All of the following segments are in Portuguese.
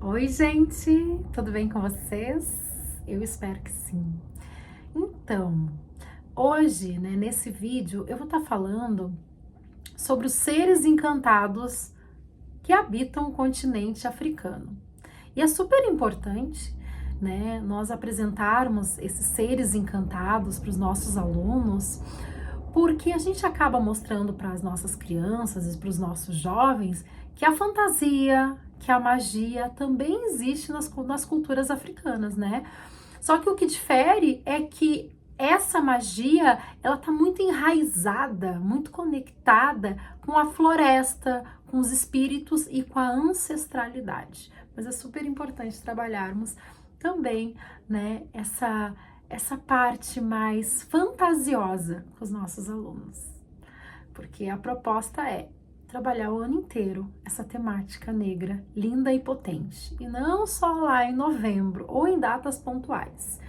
Oi, gente, tudo bem com vocês? Eu espero que sim. Então, hoje, nesse vídeo, eu vou estar falando sobre os seres encantados que habitam o continente africano. E é super importante, nós apresentarmos esses seres encantados para os nossos alunos, porque a gente acaba mostrando para as nossas crianças e para os nossos jovens que a fantasia, que a magia também existe nas culturas africanas, né? Só que o que difere é que essa magia, ela tá muito enraizada, muito conectada com a floresta, com os espíritos e com a ancestralidade. Mas é super importante trabalharmos também, essa parte mais fantasiosa com os nossos alunos. Porque a proposta é trabalhar o ano inteiro essa temática negra, linda e potente. E não só lá em novembro ou em datas pontuais.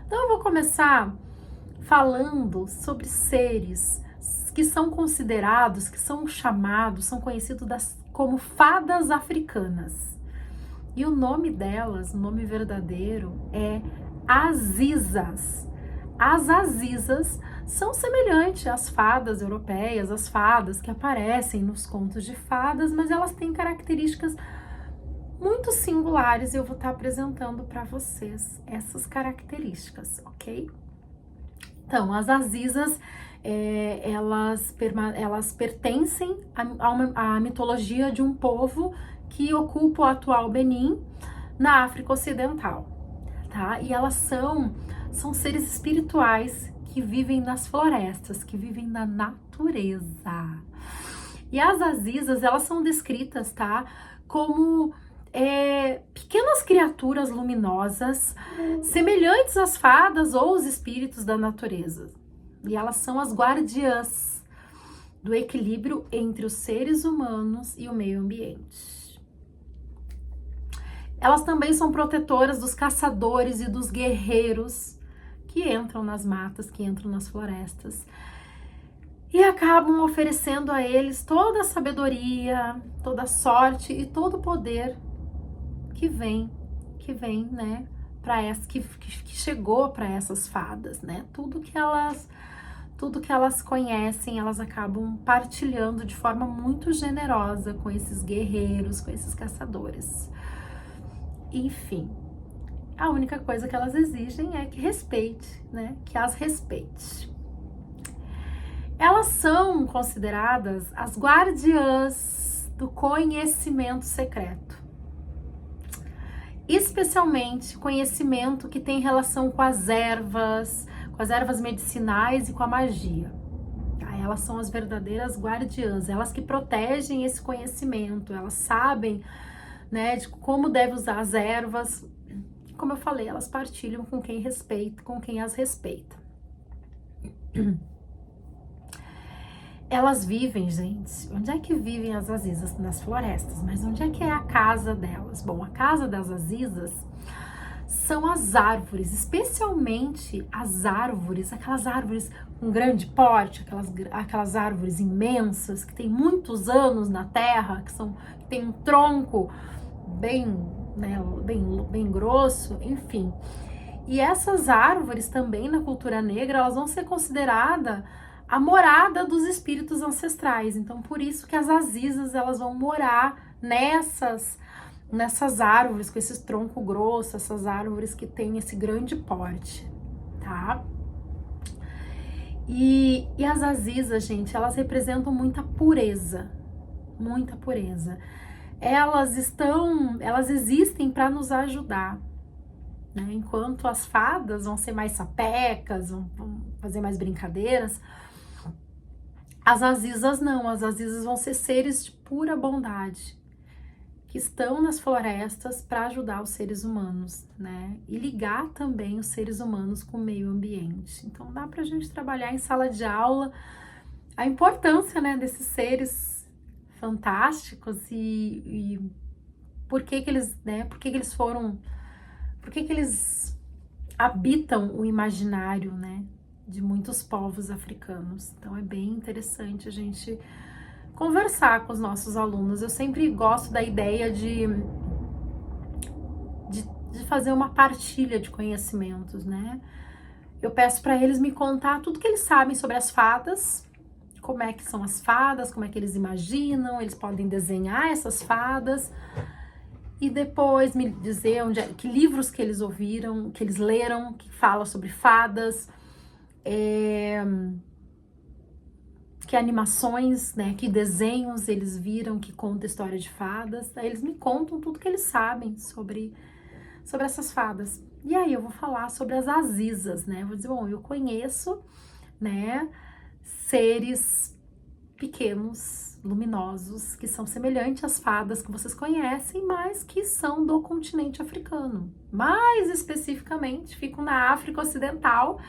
Então eu vou começar falando sobre seres que são considerados, que são chamados, são conhecidos como fadas africanas. E o nome delas, o nome verdadeiro é Azizas. As Azizas são semelhantes às fadas europeias, às fadas que aparecem nos contos de fadas, mas elas têm características muito singulares e eu vou estar apresentando para vocês essas características, ok? Então, as Azizas, elas pertencem à mitologia de um povo que ocupa o atual Benin, na África Ocidental, tá? E elas são seres espirituais que vivem nas florestas, que vivem na natureza. E as Azizas, elas são descritas, tá? Como pequenas criaturas luminosas, semelhantes às fadas ou os espíritos da natureza. E elas são as guardiãs do equilíbrio entre os seres humanos e o meio ambiente. Elas também são protetoras dos caçadores e dos guerreiros que entram nas matas, que entram nas florestas e acabam oferecendo a eles toda a sabedoria, toda a sorte e todo o poder que vem, que chegou para essas fadas, né? Tudo que elas conhecem, elas acabam partilhando de forma muito generosa com esses guerreiros, com esses caçadores. Enfim, a única coisa que elas exigem é que respeite, que as respeite. Elas são consideradas as guardiãs do conhecimento secreto, especialmente conhecimento que tem relação com as ervas medicinais e com a magia. Elas são as verdadeiras guardiãs, elas que protegem esse conhecimento, elas sabem, de como deve usar as ervas. Como eu falei, elas partilham com quem respeita, com quem as respeita. Elas vivem, gente, onde é que vivem as Azizas? Nas florestas, mas onde é que é a casa delas? Bom, a casa das Azizas são as árvores, especialmente as árvores, aquelas árvores com grande porte, aquelas árvores imensas, que têm muitos anos na terra, que tem um tronco bem grosso, enfim. E essas árvores também na cultura negra, elas vão ser consideradas a morada dos espíritos ancestrais. Então, por isso que as Azizas, elas vão morar nessas árvores com esse tronco grosso, essas árvores que têm esse grande porte, tá? E as Azizas, gente, elas representam muita pureza, muita pureza. Elas existem para nos ajudar, enquanto as fadas vão ser mais sapecas, vão fazer mais brincadeiras, as Azizas não, as Azizas vão ser seres de pura bondade, que estão nas florestas para ajudar os seres humanos, e ligar também os seres humanos com o meio ambiente. Então dá pra gente trabalhar em sala de aula a importância, desses seres fantásticos e por que eles habitam o imaginário, de muitos povos africanos. Então é bem interessante a gente conversar com os nossos alunos. Eu sempre gosto da ideia de fazer uma partilha de conhecimentos, né? Eu peço para eles me contar tudo que eles sabem sobre as fadas, como é que são as fadas, como é que eles imaginam, eles podem desenhar essas fadas e depois me dizer que livros que eles ouviram, que eles leram, que fala sobre fadas, que animações, né, que desenhos eles viram que conta história de fadas. Aí eles me contam tudo que eles sabem sobre essas fadas. E aí eu vou falar sobre as azizas, né? Vou dizer, bom, eu conheço, né, seres pequenos, luminosos, que são semelhantes às fadas que vocês conhecem, mas que são do continente africano. Mais especificamente, ficam na África Ocidental,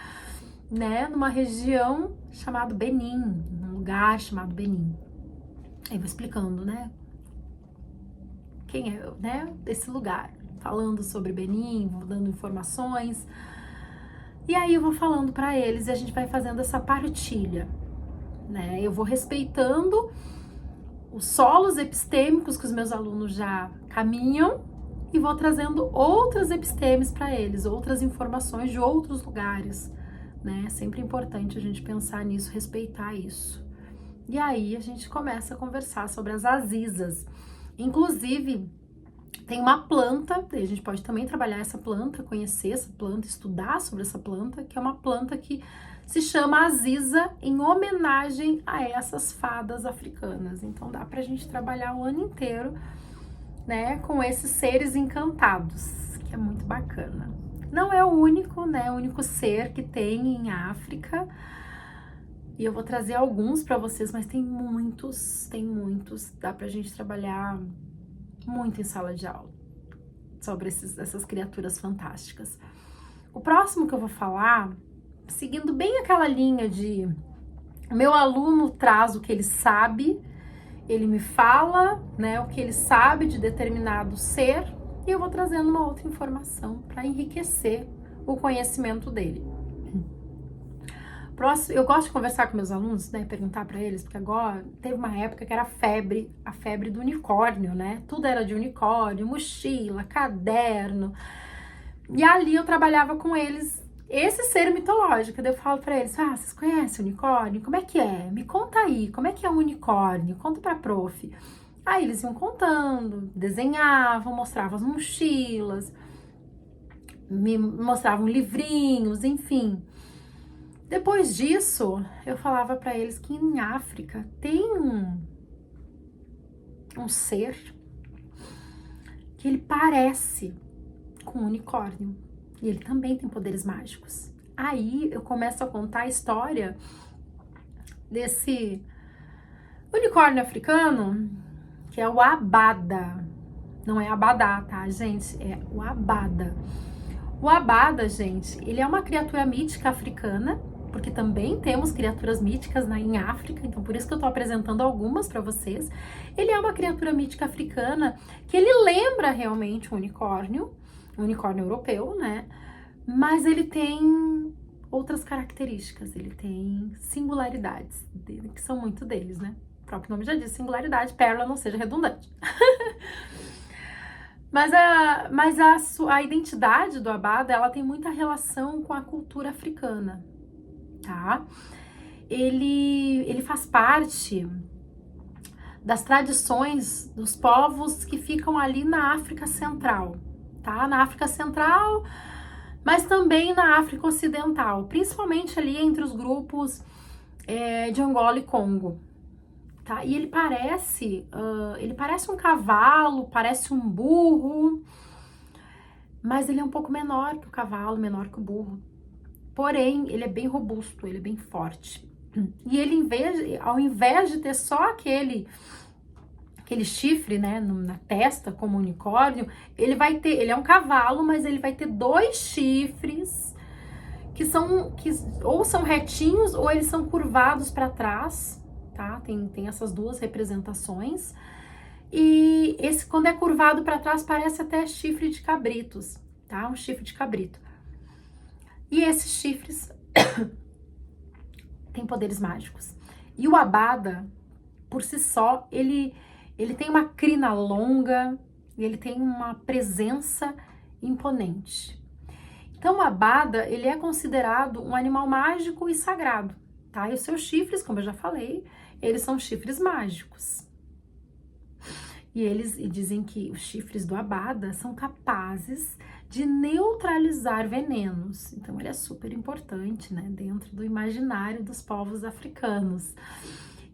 né, numa região chamada Benin, num lugar chamado Benin. Aí vou explicando, né, quem é, né, esse lugar, falando sobre Benin, vou dando informações. E aí eu vou falando para eles e a gente vai fazendo essa partilha, né? Eu vou respeitando os solos epistêmicos que os meus alunos já caminham e vou trazendo outras epistemes para eles, outras informações de outros lugares, né? É sempre importante a gente pensar nisso, respeitar isso. E aí a gente começa a conversar sobre as azizas. Inclusive, tem uma planta, a gente pode também trabalhar essa planta, conhecer essa planta, estudar sobre essa planta, que é uma planta que se chama aziza em homenagem a essas fadas africanas. Então dá pra gente trabalhar o ano inteiro, né, com esses seres encantados, que é muito bacana. Não é o único, né, o único ser que tem em África, e eu vou trazer alguns para vocês, mas tem muitos, dá pra gente trabalhar muito em sala de aula sobre essas criaturas fantásticas. O próximo que eu vou falar, seguindo bem aquela linha de o meu aluno traz o que ele sabe, ele me fala, né, o que ele sabe de determinado ser, e eu vou trazendo uma outra informação para enriquecer o conhecimento dele. Próximo, eu gosto de conversar com meus alunos, né, perguntar para eles, porque agora teve uma época que era a febre do unicórnio, né? Tudo era de unicórnio, mochila, caderno. E ali eu trabalhava com eles esse ser mitológico. Daí eu falo para eles: "Ah, vocês conhecem o unicórnio? Como é que é? Me conta aí, como é que é o unicórnio? Conta para prof". Aí eles iam contando, desenhavam, mostravam as mochilas, me mostravam livrinhos, enfim. Depois disso, eu falava para eles que em África tem um ser que ele parece com um unicórnio e ele também tem poderes mágicos. Aí eu começo a contar a história desse unicórnio africano, que é o Abada. Não é Abadá, tá, gente? É o Abada. O Abada, gente, ele é uma criatura mítica africana, porque também temos criaturas míticas em África, então por isso que eu tô apresentando algumas para vocês. Ele é uma criatura mítica africana que ele lembra realmente um unicórnio europeu, né? Mas ele tem outras características, ele tem singularidades, que são muito deles, né? O próprio nome já diz singularidade, pérola, não seja redundante. Mas a identidade do Abada, ela tem muita relação com a cultura africana, tá? Ele faz parte das tradições dos povos que ficam ali na África Central, tá? Na África Central, mas também na África Ocidental, principalmente ali entre os grupos de Angola e Congo, tá? E ele parece um cavalo, parece um burro, mas ele é um pouco menor que o cavalo, menor que o burro. Porém, ele é bem robusto, ele é bem forte. E ele, ao invés de ter só aquele chifre, né, na testa, como unicórnio, ele é um cavalo, mas ele vai ter 2 chifres que ou são retinhos ou eles são curvados para trás, tá? Tem essas 2 representações. E esse, quando é curvado para trás, parece até chifre de cabritos, tá? Um chifre de cabrito. E esses chifres têm poderes mágicos. E o Abada, por si só, ele tem uma crina longa, ele tem uma presença imponente. Então, o Abada, ele é considerado um animal mágico e sagrado, tá? E os seus chifres, como eu já falei, eles são chifres mágicos. E eles dizem que os chifres do Abada são capazes de neutralizar venenos. Então, ele é super importante, né? Dentro do imaginário dos povos africanos.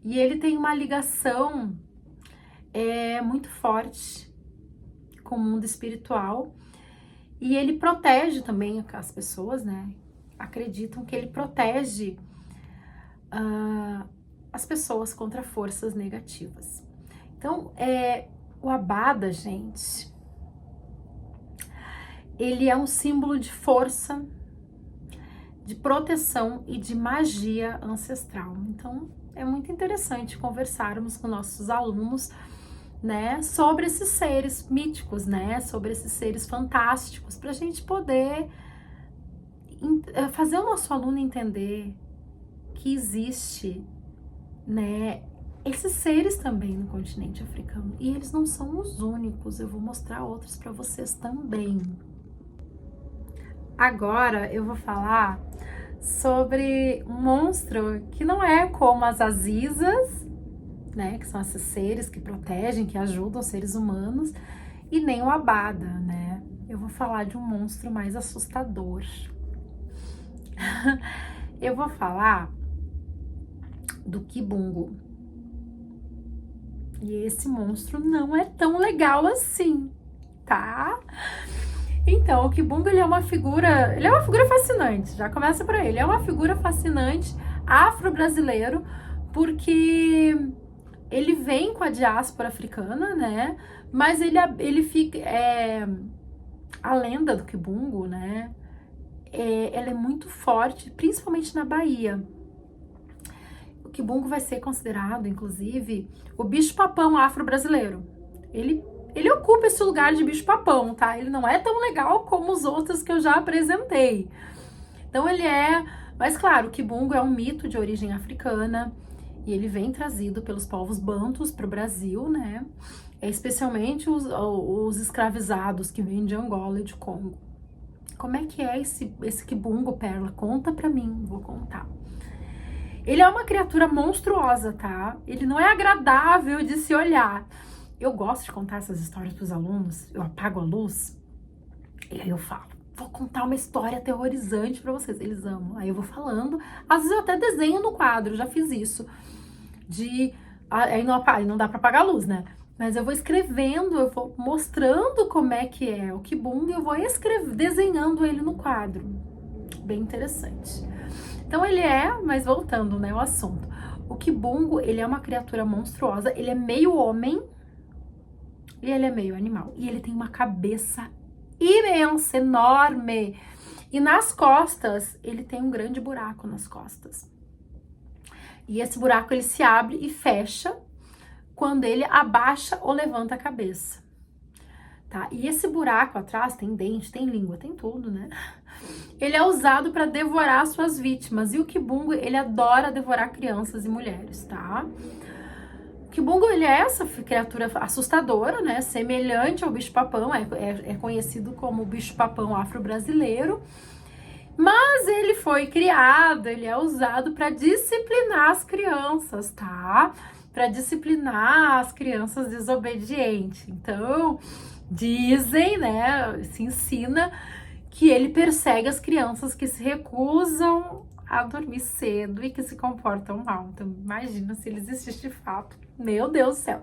E ele tem uma ligação muito forte com o mundo espiritual. E ele protege também as pessoas, né? Acreditam que ele protege as pessoas contra forças negativas. Então, o Abada, gente, ele é um símbolo de força, de proteção e de magia ancestral. Então, é muito interessante conversarmos com nossos alunos, né, sobre esses seres míticos, né, sobre esses seres fantásticos, para a gente poder fazer o nosso aluno entender que existe, né, esses seres também no continente africano. E eles não são os únicos, eu vou mostrar outros para vocês também. Agora eu vou falar sobre um monstro que não é como as Azizas, né, que são esses seres que protegem, que ajudam os seres humanos, e nem o Abada, né? Eu vou falar de um monstro mais assustador. Eu vou falar do Kibungo. E esse monstro não é tão legal assim, tá? Então, o Kibungo, ele é uma figura fascinante, já começa por aí. Ele é uma figura fascinante, afro-brasileiro, porque ele vem com a diáspora africana, né? Mas ele fica... a lenda do Kibungo, né? Ela é muito forte, principalmente na Bahia. O Kibungo vai ser considerado, inclusive, o bicho-papão afro-brasileiro. Ele ocupa esse lugar de bicho-papão, tá? Ele não é tão legal como os outros que eu já apresentei. Então, ele é... Mas, claro, o Kibungo é um mito de origem africana e ele vem trazido pelos povos bantus para o Brasil, né? Especialmente os escravizados que vêm de Angola e de Congo. Como é que é esse Kibungo, Perla? Conta pra mim, vou contar. Ele é uma criatura monstruosa, tá? Ele não é agradável de se olhar. Eu gosto de contar essas histórias pros alunos, eu apago a luz e aí eu falo, vou contar uma história aterrorizante pra vocês. Eles amam. Aí eu vou falando, às vezes eu até desenho no quadro, já fiz isso. Aí não dá pra apagar a luz, né? Mas eu vou escrevendo, eu vou mostrando como é que é o Kibungo e eu vou desenhando ele no quadro. Bem interessante. Então mas voltando, né, ao assunto. O Kibungo, ele é uma criatura monstruosa, ele é meio homem e ele é meio animal. E ele tem uma cabeça imensa, enorme. E nas costas, ele tem um grande buraco nas costas. E esse buraco, ele se abre e fecha quando ele abaixa ou levanta a cabeça, tá? E esse buraco atrás tem dente, tem língua, tem tudo, né? Ele é usado para devorar suas vítimas. E o Kibungo, ele adora devorar crianças e mulheres, tá? O Kibungo, ele é essa criatura assustadora, né? Semelhante ao bicho-papão, é conhecido como bicho-papão afro-brasileiro. Mas ele foi criado, ele é usado para disciplinar as crianças, tá? Para disciplinar as crianças desobedientes. Então, dizem, né, se ensina que ele persegue as crianças que se recusam a dormir cedo e que se comportam mal. Então, imagina se ele existisse de fato. Meu Deus do céu.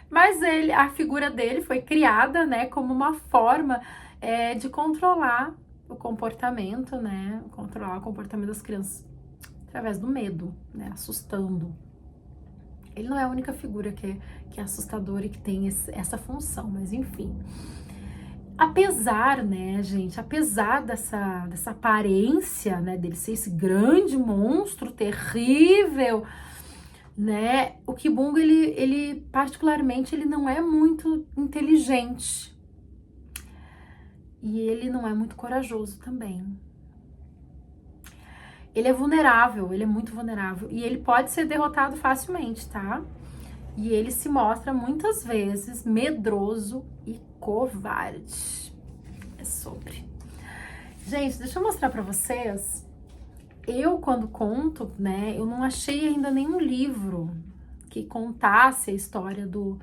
Mas a figura dele foi criada, né, como uma forma de controlar o comportamento, né, controlar o comportamento das crianças através do medo, né, assustando. Ele não é a única figura que é assustadora e que tem essa função, mas enfim. Apesar, né, gente, apesar dessa aparência, né, dele ser esse grande monstro terrível, né, o Kibungo, ele particularmente, ele não é muito inteligente. E ele não é muito corajoso também. Ele é vulnerável, ele é muito vulnerável. E ele pode ser derrotado facilmente, tá? E ele se mostra muitas vezes medroso e covarde. sobre. Gente, deixa eu mostrar pra vocês. Eu, quando conto, né, eu não achei ainda nenhum livro que contasse a história do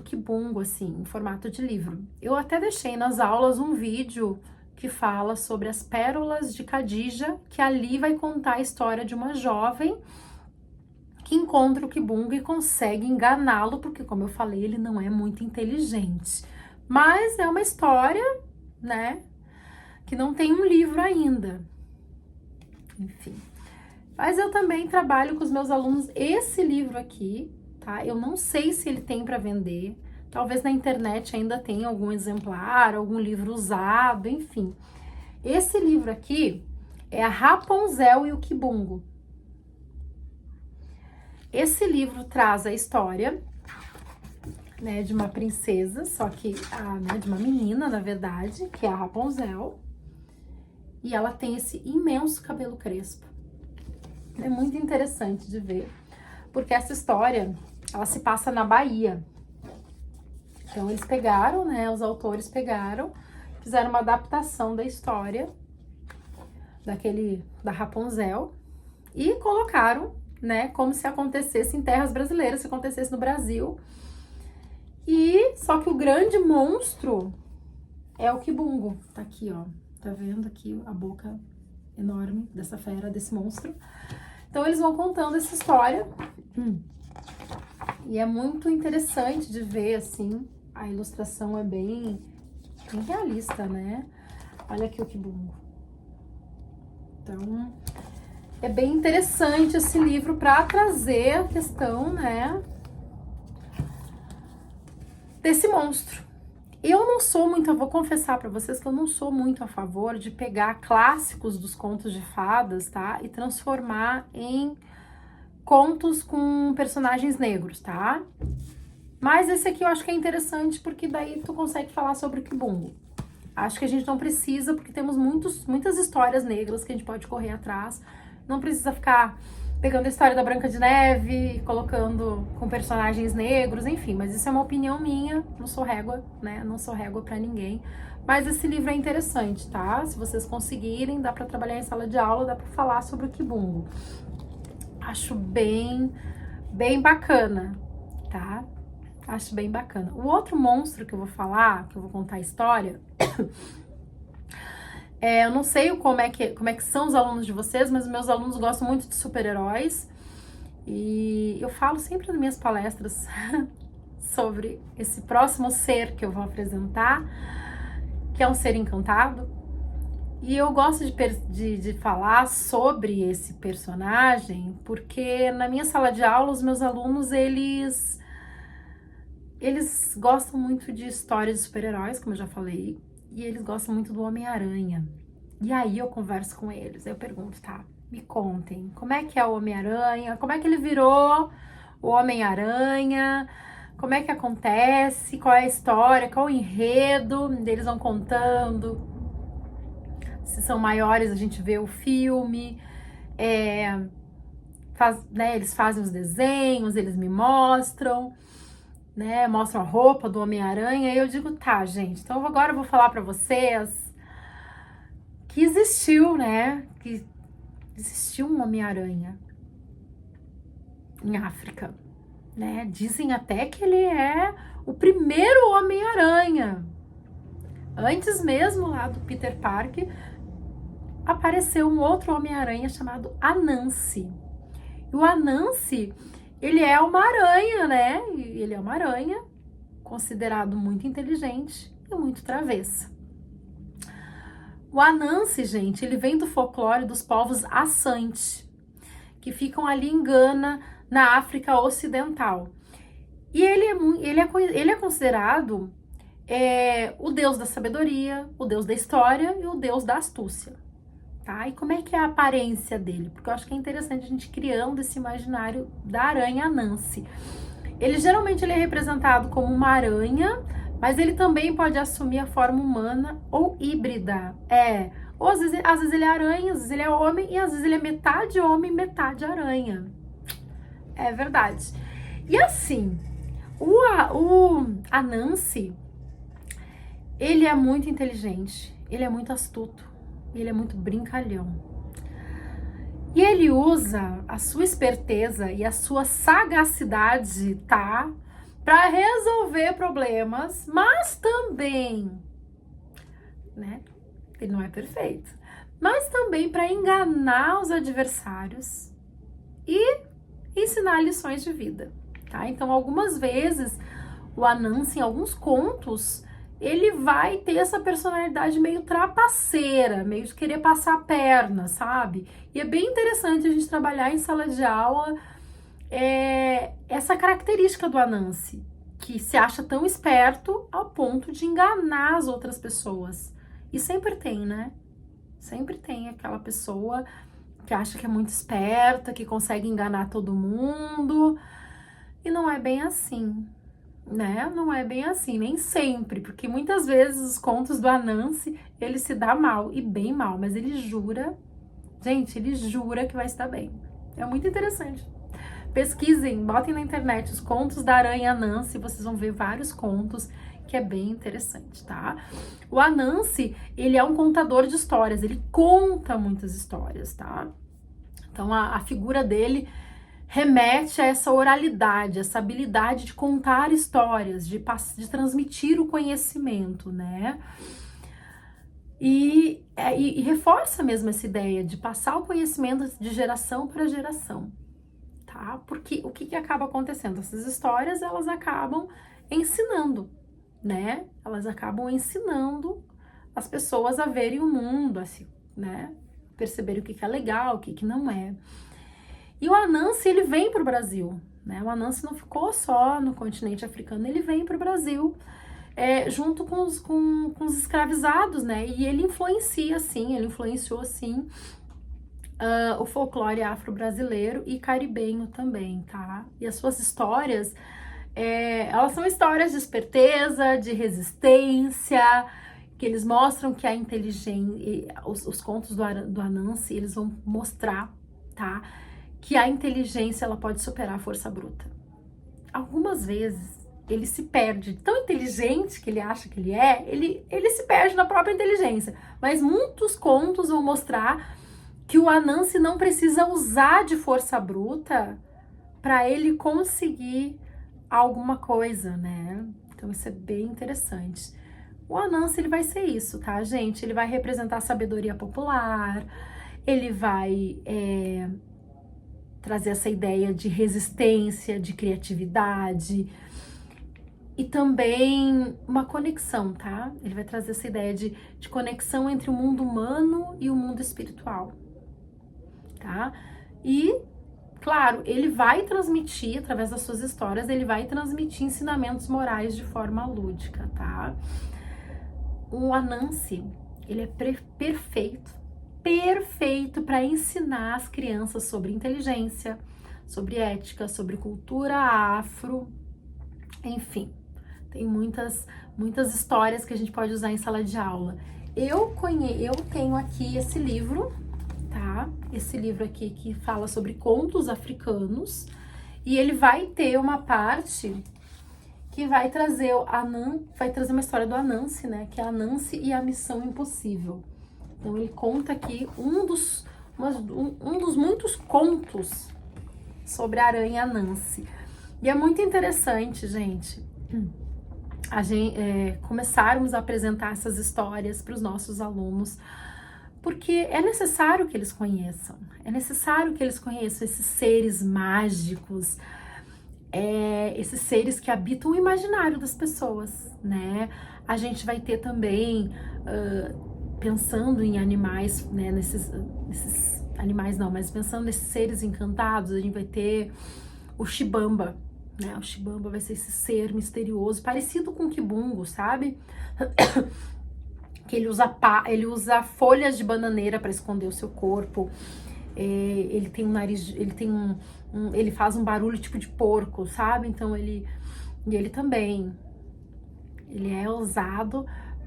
Kibungo, assim, em formato de livro. Eu até deixei nas aulas um vídeo que fala sobre as pérolas de Khadija, que ali vai contar a história de uma jovem que encontra o Kibungo e consegue enganá-lo, porque, como eu falei, ele não é muito inteligente. Mas é uma história, né, que não tem um livro ainda. Enfim. Mas eu também trabalho com os meus alunos esse livro aqui, tá? Eu não sei se ele tem para vender. Talvez na internet ainda tenha algum exemplar, algum livro usado, enfim. Esse livro aqui é a Rapunzel e o Kibungo. Esse livro traz a história, né, de uma princesa, só que de uma menina, na verdade, que é a Rapunzel. E ela tem esse imenso cabelo crespo. É muito interessante de ver, porque essa história, ela se passa na Bahia. Então eles pegaram, né, os autores pegaram, fizeram uma adaptação da história da Rapunzel e colocaram, né, como se acontecesse em terras brasileiras, se acontecesse no Brasil. E só que o grande monstro é o Kibungo. Tá aqui, ó. Tá vendo aqui a boca enorme dessa fera, desse monstro? Então eles vão contando essa história. E é muito interessante de ver, assim, a ilustração é bem realista, né? Olha aqui o Kibungo. Então, é bem interessante esse livro para trazer a questão, né, desse monstro. Eu não sou muito, vou confessar para vocês que eu não sou muito a favor de pegar clássicos dos contos de fadas, tá? E transformar em contos com personagens negros, tá? Mas esse aqui eu acho que é interessante porque daí tu consegue falar sobre o Kibungo. Acho que a gente não precisa, porque temos muitas histórias negras que a gente pode correr atrás. Não precisa ficar pegando a história da Branca de Neve, colocando com personagens negros, enfim, mas isso é uma opinião minha, não sou régua, né? Não sou régua pra ninguém. Mas esse livro é interessante, tá? Se vocês conseguirem, dá pra trabalhar em sala de aula, dá pra falar sobre o Kibungo. Acho bem bacana, tá? Acho bem bacana. O outro monstro que eu vou falar, que eu vou contar a história, eu não sei como é que são os alunos de vocês, mas os meus alunos gostam muito de super-heróis. E eu falo sempre nas minhas palestras sobre esse próximo ser que eu vou apresentar, que é um ser encantado. E eu gosto de falar sobre esse personagem, porque na minha sala de aula, os meus alunos, eles gostam muito de histórias de super-heróis, como eu já falei, e eles gostam muito do Homem-Aranha. E aí eu converso com eles, eu pergunto, tá, me contem, como é que é o Homem-Aranha? Como é que ele virou o Homem-Aranha? Como é que acontece? Qual é a história? Qual o enredo? Eles vão contando. Se são maiores, a gente vê o filme. Eles fazem os desenhos, eles me mostram, né? Mostram a roupa do Homem-Aranha. E eu digo, tá, gente, então agora eu vou falar pra vocês que existiu, né? Que existiu um Homem-Aranha em África, né? Dizem até que ele é o primeiro Homem-Aranha. Antes mesmo lá do Peter Parker, apareceu um outro Homem-Aranha chamado Anansi. E o Anansi, ele é uma aranha, né? Ele é uma aranha considerado muito inteligente e muito travessa. O Anansi, gente, ele vem do folclore dos povos Asante, que ficam ali em Gana, na África Ocidental. E ele é considerado o deus da sabedoria, o deus da história e o deus da astúcia. Tá? E como é que é a aparência dele? Porque eu acho que é interessante a gente criando esse imaginário da aranha Anansi. Geralmente ele é representado como uma aranha, mas ele também pode assumir a forma humana ou híbrida. Ou às vezes ele é aranha, às vezes ele é homem, e às vezes ele é metade homem, metade aranha. É verdade. E assim, o Anansi, Ele é muito inteligente, ele é muito astuto, ele é muito brincalhão. E ele usa a sua esperteza e a sua sagacidade, tá? Para resolver problemas, mas também, né? Ele não é perfeito, mas também para enganar os adversários e ensinar lições de vida, tá? Então, algumas vezes, o Anansi, em alguns contos, ele vai ter essa personalidade meio trapaceira, meio de querer passar a perna, sabe? E é bem interessante a gente trabalhar em sala de aula essa característica do Anansi, que se acha tão esperto ao ponto de enganar as outras pessoas. E sempre tem, né? Sempre tem aquela pessoa que acha que é muito esperta, que consegue enganar todo mundo. E não é bem assim, né? Não é bem assim, nem sempre, porque muitas vezes os contos do Anansi, ele se dá mal, e bem mal, mas ele jura, gente, ele jura que vai se dar bem. É muito interessante. Pesquisem, botem na internet os contos da aranha Anansi, vocês vão ver vários contos, que é bem interessante, tá? O Anansi, ele é um contador de histórias, ele conta muitas histórias, tá? Então, a figura dele remete a essa oralidade, essa habilidade de contar histórias, de transmitir o conhecimento, né? E reforça mesmo essa ideia de passar o conhecimento de geração para geração, tá? Porque o que acaba acontecendo? Essas histórias, elas acabam ensinando, né? Elas acabam ensinando as pessoas a verem o mundo, assim, né? Perceberem o que é legal, o que não é. E o Anansi, ele vem para o Brasil, né? O Anansi não ficou só no continente africano, ele vem para o Brasil junto com os escravizados, né? E ele influencia, sim, ele influenciou, sim, o folclore afro-brasileiro e caribenho também, tá? E as suas histórias, elas são histórias de esperteza, de resistência, que eles mostram que a inteligência, os contos do Anansi, eles vão mostrar, tá? Que a inteligência, ela pode superar a força bruta. Algumas vezes, ele se perde, tão inteligente que ele acha que ele se perde na própria inteligência. Mas muitos contos vão mostrar que o Anansi não precisa usar de força bruta para ele conseguir alguma coisa, né? Então isso é bem interessante. O Anansi, ele vai ser isso, tá, gente? Ele vai representar a sabedoria popular, ele vai trazer essa ideia de resistência, de criatividade e também uma conexão, tá? Ele vai trazer essa ideia de conexão entre o mundo humano e o mundo espiritual, tá? E, claro, ele vai transmitir, através das suas histórias, ele vai transmitir ensinamentos morais de forma lúdica, tá? O Anansi, ele é perfeito para ensinar as crianças sobre inteligência, sobre ética, sobre cultura afro, enfim, tem muitas histórias que a gente pode usar em sala de aula. Eu tenho aqui esse livro, tá? Esse livro aqui que fala sobre contos africanos, e ele vai ter uma parte que vai trazer uma história do Anansi, né? Que é Anansi e a Missão Impossível. Então ele conta aqui um dos muitos contos sobre a aranha Anansi. E é muito interessante, gente, começarmos a apresentar essas histórias para os nossos alunos, porque é necessário que eles conheçam, esses seres mágicos, esses seres que habitam o imaginário das pessoas, né? A gente vai ter também, pensando em animais, né, nesses animais não, mas pensando nesses seres encantados, a gente vai ter o Shibamba, né? O Shibamba vai ser esse ser misterioso, parecido com o Kibungo, sabe? Que ele usa folhas de bananeira para esconder o seu corpo. Ele tem um nariz, ele faz um barulho tipo de porco, sabe? Então ele também, ele é usado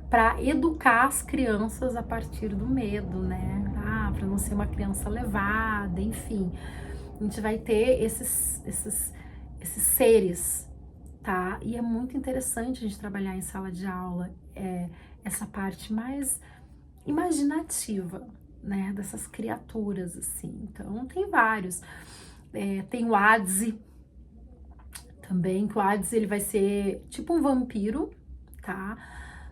para educar as crianças a partir do medo, né? Para não ser uma criança levada, enfim. A gente vai ter esses seres, tá? E é muito interessante a gente trabalhar em sala de aula, essa parte mais imaginativa, né, dessas criaturas, assim. Então, tem vários. Tem o Adze também, que o Adze, ele vai ser tipo um vampiro, tá?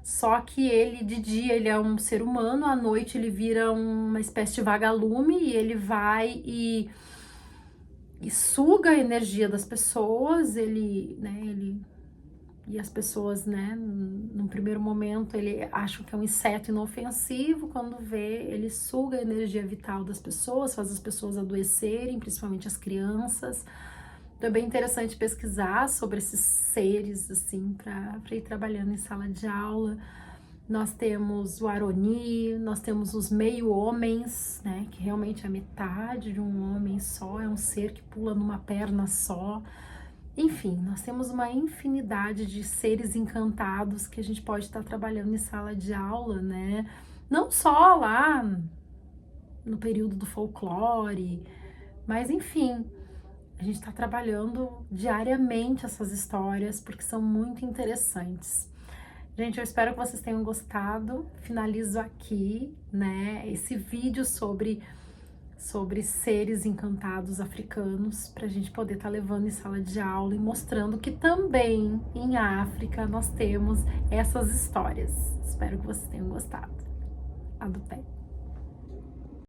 Só que ele, de dia, ele é um ser humano, à noite ele vira uma espécie de vagalume e ele vai e suga a energia das pessoas, e as pessoas, né, num primeiro momento, ele acham que é um inseto inofensivo, quando vê, ele suga a energia vital das pessoas, faz as pessoas adoecerem, principalmente as crianças. Então é bem interessante pesquisar sobre esses seres, assim, para ir trabalhando em sala de aula. Nós temos o Aroni, nós temos os meio-homens, né, que realmente é metade de um homem só, é um ser que pula numa perna só. Enfim, nós temos uma infinidade de seres encantados que a gente pode estar trabalhando em sala de aula, né? Não só lá no período do folclore, mas enfim, a gente está trabalhando diariamente essas histórias porque são muito interessantes. Gente, eu espero que vocês tenham gostado. Finalizo aqui, né, esse vídeo sobre seres encantados africanos, para a gente poder estar levando em sala de aula e mostrando que também em África nós temos essas histórias. Espero que vocês tenham gostado. Adupé.